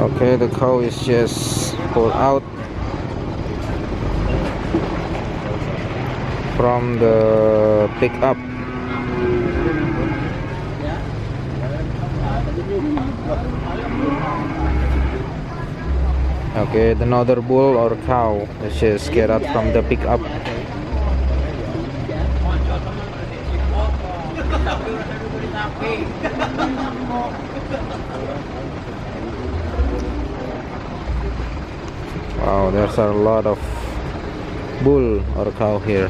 Okay, the cow is just pulled out from the pickup. Okay, another bull or cow is just get out from the pickup. Wow, there's a lot of bull or cow here.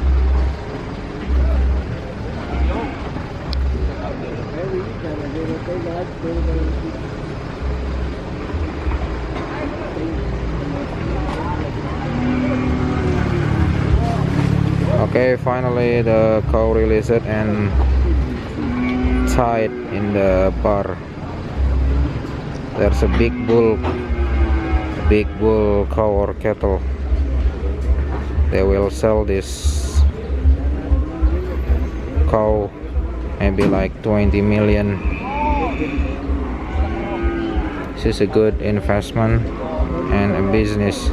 Okay, finally the cow released and tied in the bar. There's a big bull cow or cattle. They will sell this cow maybe like 20 million. This is a good investment and a business.